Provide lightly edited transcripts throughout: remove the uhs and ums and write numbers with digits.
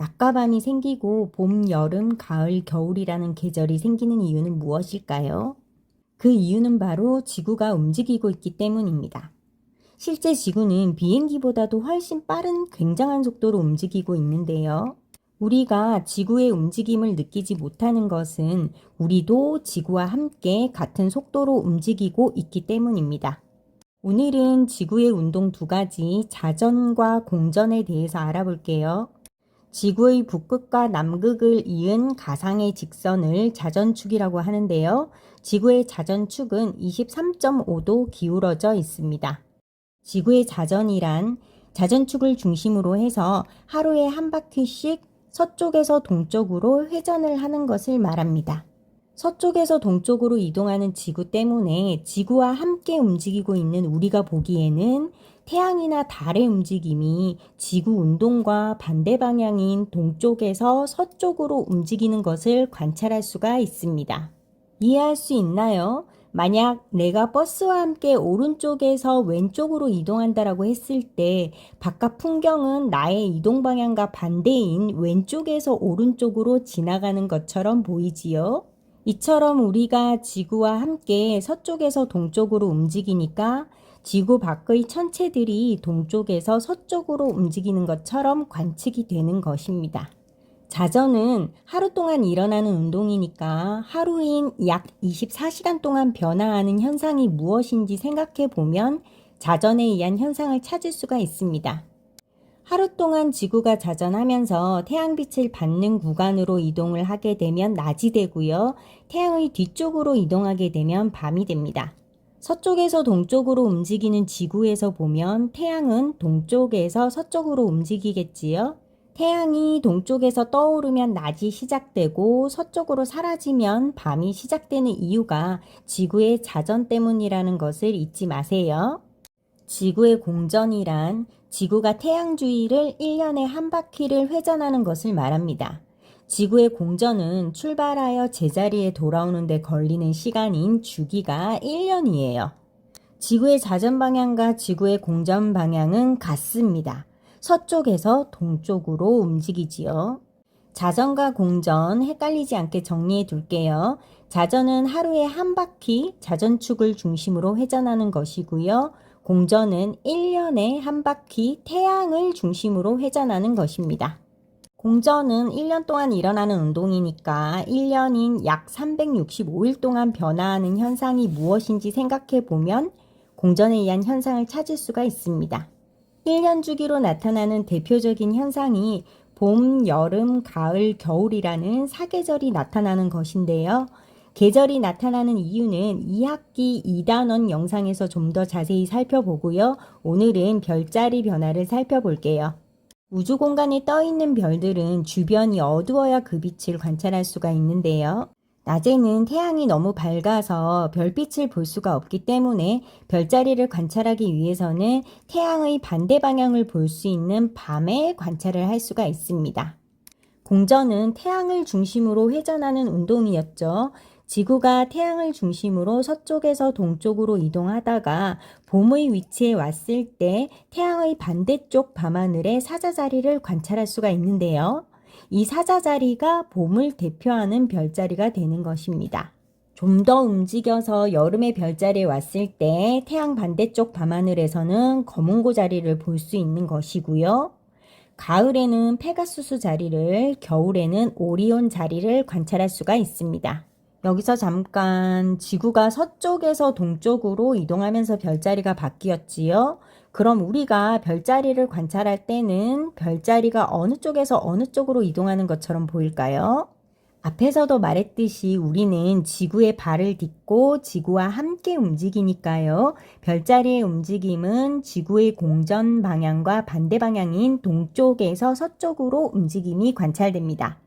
낮과 밤이 생기고 봄, 여름, 가을, 겨울이라는 계절이 생기는 이유는 무엇일까요? 그 이유는 바로 지구가 움직이고 있기 때문입니다. 실제 지구는 비행기보다도 훨씬 빠른 굉장한 속도로 움직이고 있는데요. 우리가 지구의 움직임을 느끼지 못하는 것은 우리도 지구와 함께 같은 속도로 움직이고 있기 때문입니다. 오늘은 지구의 운동 두 가지, 자전과 공전에 대해서 알아볼게요. 지구의 북극과 남극을 이은 가상의 직선을 자전축이라고 하는데요. 지구의 자전축은 23.5도 기울어져 있습니다. 지구의 자전이란 자전축을 중심으로 해서 하루에 한 바퀴씩 서쪽에서 동쪽으로 회전을 하는 것을 말합니다. 서쪽에서 동쪽으로 이동하는 지구 때문에 지구와 함께 움직이고 있는 우리가 보기에는 태양이나 달의 움직임이 지구 운동과 반대 방향인 동쪽에서 서쪽으로 움직이는 것을 관찰할 수가 있습니다. 이해할 수 있나요? 만약 내가 버스와 함께 오른쪽에서 왼쪽으로 이동한다라고 했을 때 바깥 풍경은 나의 이동 방향과 반대인 왼쪽에서 오른쪽으로 지나가는 것처럼 보이지요? 이처럼 우리가 지구와 함께 서쪽에서 동쪽으로 움직이니까 지구 밖의 천체들이 동쪽에서 서쪽으로 움직이는 것처럼 관측이 되는 것입니다. 자전은 하루 동안 일어나는 운동이니까 하루인 약 24시간 동안 변화하는 현상이 무엇인지 생각해 보면 자전에 의한 현상을 찾을 수가 있습니다. 하루 동안 지구가 자전하면서 태양빛을 받는 구간으로 이동을 하게 되면 낮이 되고요. 태양의 뒤쪽으로 이동하게 되면 밤이 됩니다. 서쪽에서 동쪽으로 움직이는 지구에서 보면 태양은 동쪽에서 서쪽으로 움직이겠지요. 태양이 동쪽에서 떠오르면 낮이 시작되고 서쪽으로 사라지면 밤이 시작되는 이유가 지구의 자전 때문이라는 것을 잊지 마세요. 지구의 공전이란 지구가 태양 주위를 1년에 한 바퀴를 회전하는 것을 말합니다. 지구의 공전은 출발하여 제자리에 돌아오는 데 걸리는 시간인 주기가 1년이에요. 지구의 자전 방향과 지구의 공전 방향은 같습니다. 서쪽에서 동쪽으로 움직이지요. 자전과 공전 헷갈리지 않게 정리해 둘게요. 자전은 하루에 한 바퀴 자전축을 중심으로 회전하는 것이고요. 공전은 1년에 한 바퀴 태양을 중심으로 회전하는 것입니다. 공전은 1년 동안 일어나는 운동이니까 1년인 약 365일 동안 변화하는 현상이 무엇인지 생각해 보면 공전에 의한 현상을 찾을 수가 있습니다. 1년 주기로 나타나는 대표적인 현상이 봄, 여름, 가을, 겨울이라는 사계절이 나타나는 것인데요. 계절이 나타나는 이유는 2학기 2단원 영상에서 좀 더 자세히 살펴보고요. 오늘은 별자리 변화를 살펴볼게요. 우주 공간에 떠 있는 별들은 주변이 어두워야 그 빛을 관찰할 수가 있는데요. 낮에는 태양이 너무 밝아서 별빛을 볼 수가 없기 때문에 별자리를 관찰하기 위해서는 태양의 반대 방향을 볼 수 있는 밤에 관찰을 할 수가 있습니다. 공전은 태양을 중심으로 회전하는 운동이었죠. 지구가 태양을 중심으로 서쪽에서 동쪽으로 이동하다가 봄의 위치에 왔을 때 태양의 반대쪽 밤하늘의 사자자리를 관찰할 수가 있는데요. 이 사자자리가 봄을 대표하는 별자리가 되는 것입니다. 좀 더 움직여서 여름의 별자리에 왔을 때 태양 반대쪽 밤하늘에서는 거문고 자리를 볼 수 있는 것이고요. 가을에는 페가수스 자리를, 겨울에는 오리온 자리를 관찰할 수가 있습니다. 여기서 잠깐 지구가 서쪽에서 동쪽으로 이동하면서 별자리가 바뀌었지요. 그럼 우리가 별자리를 관찰할 때는 별자리가 어느 쪽에서 어느 쪽으로 이동하는 것처럼 보일까요? 앞에서도 말했듯이 우리는 지구의 발을 딛고 지구와 함께 움직이니까요. 별자리의 움직임은 지구의 공전 방향과 반대 방향인 동쪽에서 서쪽으로 움직임이 관찰됩니다.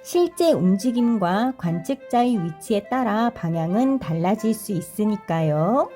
실제 움직임과 관측자의 위치에 따라 방향은 달라질 수 있으니까요.